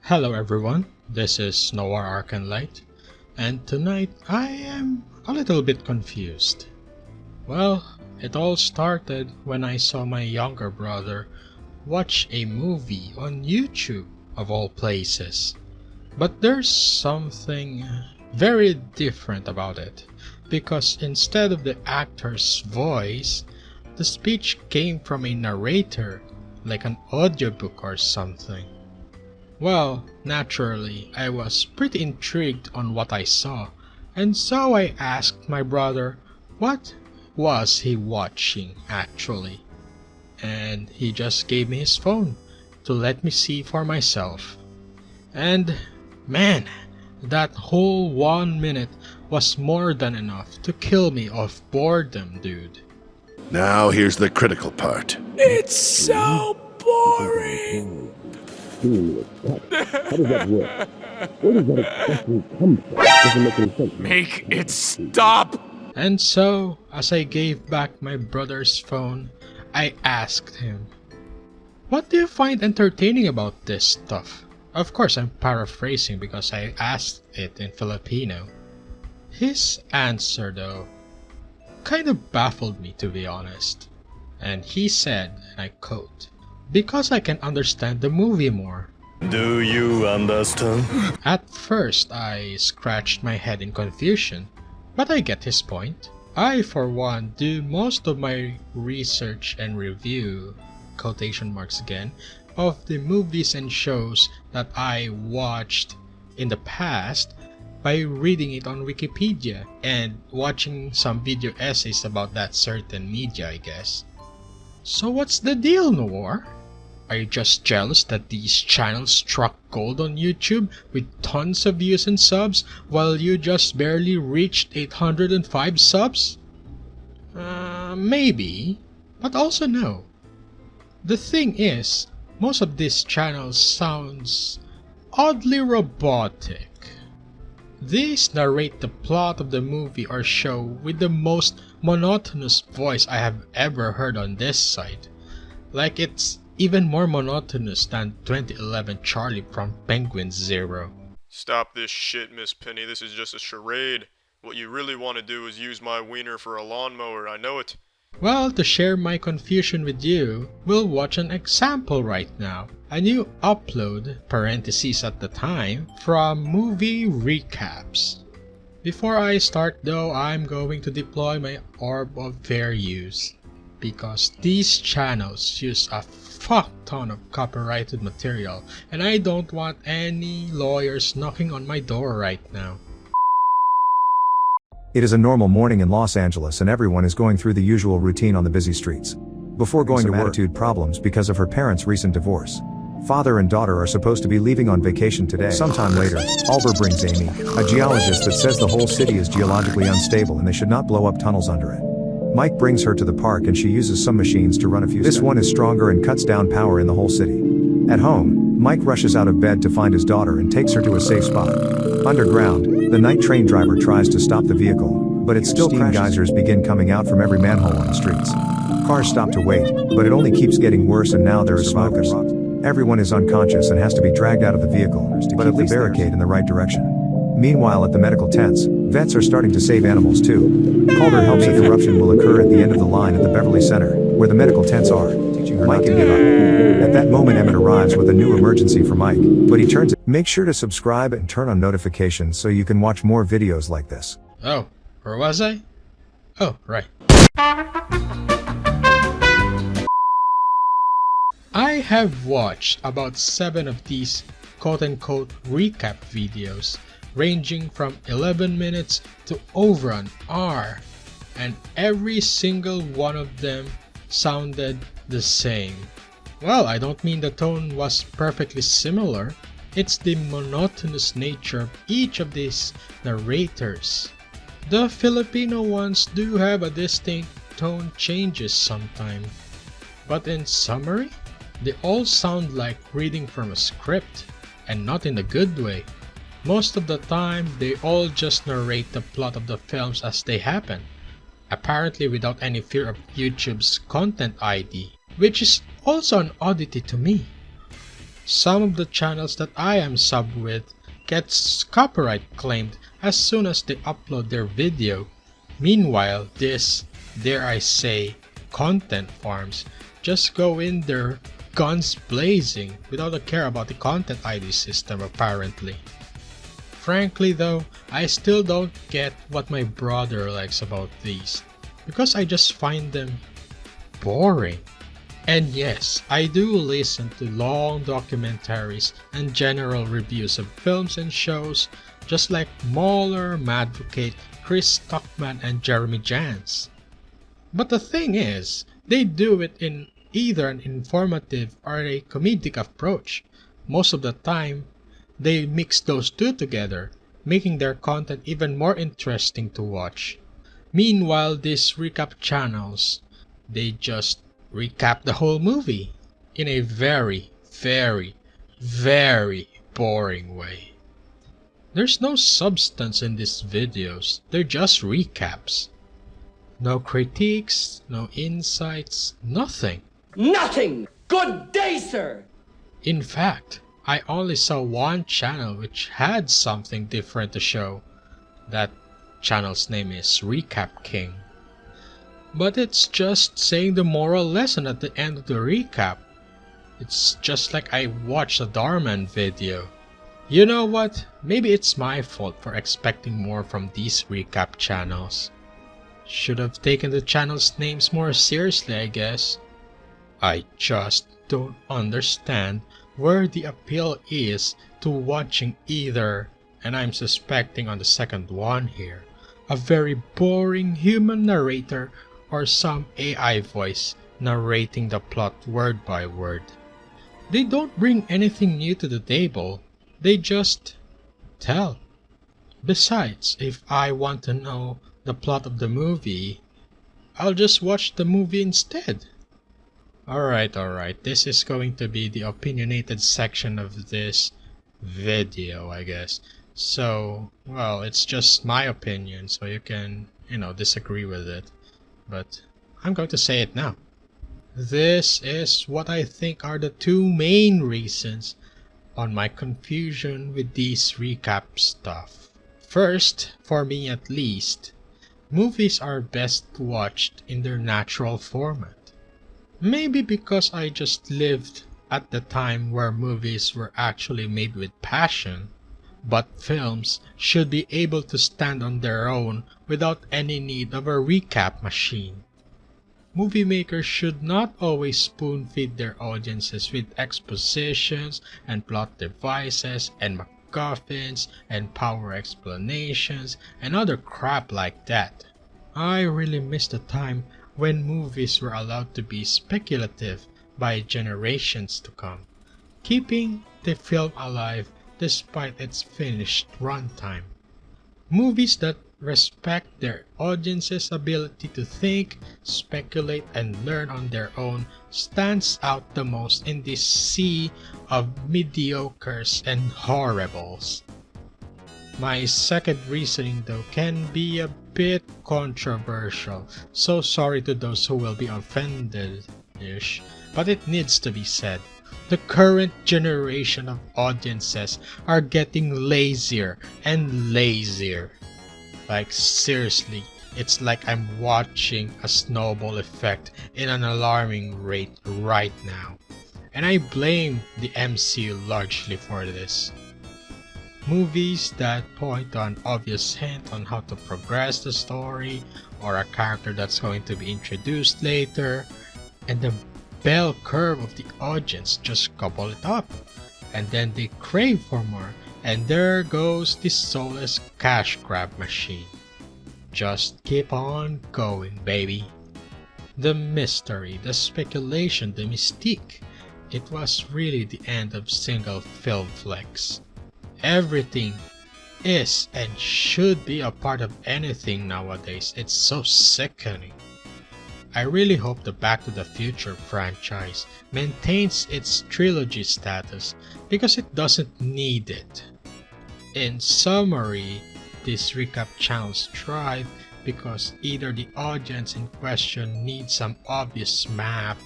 Hello everyone, this is Noah Arcanlight, and tonight I am a little bit confused. Well, it all started when I saw my younger brother watch a movie on YouTube of all places. But there's something very different about it, because instead of the actor's voice, the speech came from a narrator, like an audiobook or something. Well, naturally, I was pretty intrigued on what I saw, and so I asked my brother what was he watching actually, and he just gave me his phone to let me see for myself. And man, that whole 1 minute was more than enough to kill me of boredom, dude. Now here's the critical part. It's so boring! How does that work? Where does that expression come from? Doesn't make any sense. Make it stop! And so, as I gave back my brother's phone, I asked him, "What do you find entertaining about this stuff?" Of course, I'm paraphrasing because I asked it in Filipino. His answer, though, kind of baffled me, to be honest. And he said, and I quote, "Because I can understand the movie more." Do you understand? At first, I scratched my head in confusion, but I get his point. I, for one, do most of my research and review, quotation marks again, of the movies and shows that I watched in the past by reading it on Wikipedia and watching some video essays about that certain media, I guess. So what's the deal, Noor? Are you just jealous that these channels struck gold on YouTube with tons of views and subs while you just barely reached 805 subs? Maybe, but also no. The thing is, most of these channels sounds oddly robotic. These narrate the plot of the movie or show with the most monotonous voice I have ever heard on this site. Like it's even more monotonous than 2011 Charlie from Penguin Zero. Stop this shit, Miss Penny. This is just a charade. What you really want to do is use my wiener for a lawnmower. I know it. Well, to share my confusion with you, we'll watch an example right now. A new upload, parentheses at the time, from Movie Recaps. Before I start though, I'm going to deploy my Orb of Fair Use, because these channels use a fuck ton of copyrighted material, and I don't want any lawyers knocking on my door right now. It is a normal morning in Los Angeles and everyone is going through the usual routine on the busy streets. Before going to work, attitude problems because of her parents' recent divorce. Father and daughter are supposed to be leaving on vacation today. Sometime later, Oliver brings Amy, a geologist that says the whole city is geologically unstable and they should not blow up tunnels under it. Mike brings her to the park and she uses some machines to run a few studies. This one is stronger and cuts down power in the whole city. At home, Mike rushes out of bed to find his daughter and takes her to a safe spot. Underground, the night train driver tries to stop the vehicle, but its steam geysers begin coming out from every manhole on the streets. Cars stop to wait, but it only keeps getting worse and now there is smoke. Everyone is unconscious and has to be dragged out of the vehicle, but at the barricade in the right direction. Meanwhile at the medical tents, vets are starting to save animals too. Calder helps a eruption will occur at the end of the line at the Beverly Center, where the medical tents are, teaching her Mike and give up. At that moment Emmett arrives with a new emergency for Mike, but he turns it. Make sure to subscribe and turn on notifications so you can watch more videos like this. Oh, where was I? Oh, right. I have watched about 7 of these quote-unquote recap videos, ranging from 11 minutes to over an hour, and every single one of them sounded the same. Well, I don't mean the tone was perfectly similar, it's the monotonous nature of each of these narrators. The Filipino ones do have a distinct tone changes sometimes, but in summary, they all sound like reading from a script, and not in a good way. Most of the time, they all just narrate the plot of the films as they happen, apparently without any fear of YouTube's content ID, which is also an oddity to me. Some of the channels that I am sub with gets copyright claimed as soon as they upload their video. Meanwhile, this, dare I say, content farms just go in there guns blazing without a care about the content ID system apparently. Frankly though, I still don't get what my brother likes about these, because I just find them boring. And yes, I do listen to long documentaries and general reviews of films and shows, just like Mauler, Madvocate, Chris Stockman, and Jeremy Jans. But the thing is, they do it in either an informative or a comedic approach. Most of the time, they mix those two together, making their content even more interesting to watch. Meanwhile, these recap channels, they just recap the whole movie in a very, very, very boring way. There's no substance in these videos, they're just recaps. No critiques, no insights, nothing. Nothing! Good day, sir! In fact, I only saw one channel which had something different to show. That channel's name is Recap King. But it's just saying the moral lesson at the end of the recap. It's just like I watched a Darman video. You know what? Maybe it's my fault for expecting more from these recap channels. Should have taken the channel's names more seriously, I guess. I just don't understand where the appeal is to watching either, and I'm suspecting on the second one here, a very boring human narrator or some AI voice narrating the plot word by word. They don't bring anything new to the table, they just tell. Besides, if I want to know the plot of the movie, I'll just watch the movie instead. Alright, this is going to be the opinionated section of this video, I guess. So, well, it's just my opinion, so you can, disagree with it. But I'm going to say it now. This is what I think are the two main reasons on my confusion with these recap stuff. First, for me at least, movies are best watched in their natural format. Maybe because I just lived at the time where movies were actually made with passion, but films should be able to stand on their own without any need of a recap machine. Movie makers should not always spoon-feed their audiences with expositions and plot devices and MacGuffins and power explanations and other crap like that. I really miss the time when movies were allowed to be speculative by generations to come, keeping the film alive despite its finished runtime. Movies that respect their audience's ability to think, speculate, and learn on their own stands out the most in this sea of mediocres and horribles. My second reasoning though can be a bit controversial, so sorry to those who will be offended-ish, but it needs to be said. The current generation of audiences are getting lazier and lazier. Like seriously, it's like I'm watching a snowball effect in an alarming rate right now. And I blame the MCU largely for this. Movies that point to an obvious hint on how to progress the story, or a character that's going to be introduced later, and the bell curve of the audience just gobble it up, and then they crave for more, and there goes the soulless cash grab machine. Just keep on going, baby. The mystery, the speculation, the mystique, it was really the end of single film flicks. Everything is and should be a part of anything nowadays. It's so sickening. I really hope the Back to the Future franchise maintains its trilogy status because it doesn't need it. In summary, these recap channels thrive because either the audience in question needs some obvious map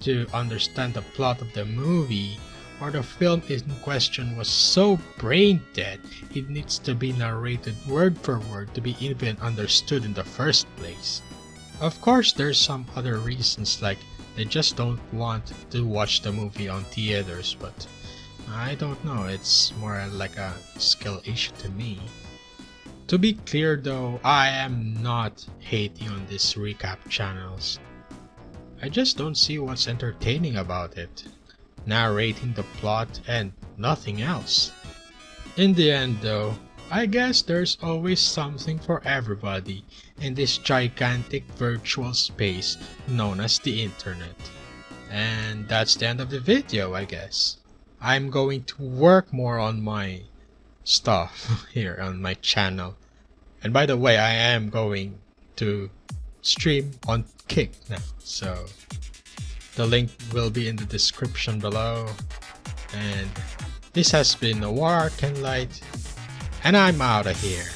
to understand the plot of the movie, or the film in question was so brain dead it needs to be narrated word for word to be even understood in the first place. Of course, there's some other reasons like they just don't want to watch the movie on theaters, but I don't know, it's more like a skill issue to me. To be clear though, I am not hating on these recap channels. I just don't see what's entertaining about it. Narrating the plot and nothing else. In the end though, I guess there's always something for everybody in this gigantic virtual space known as the internet. And that's the end of the video, I guess. I'm going to work more on my stuff here on my channel. And by the way, I am going to stream on Kick now, so the link will be in the description below. And this has been Noir Arcanlight, and I'm out of here.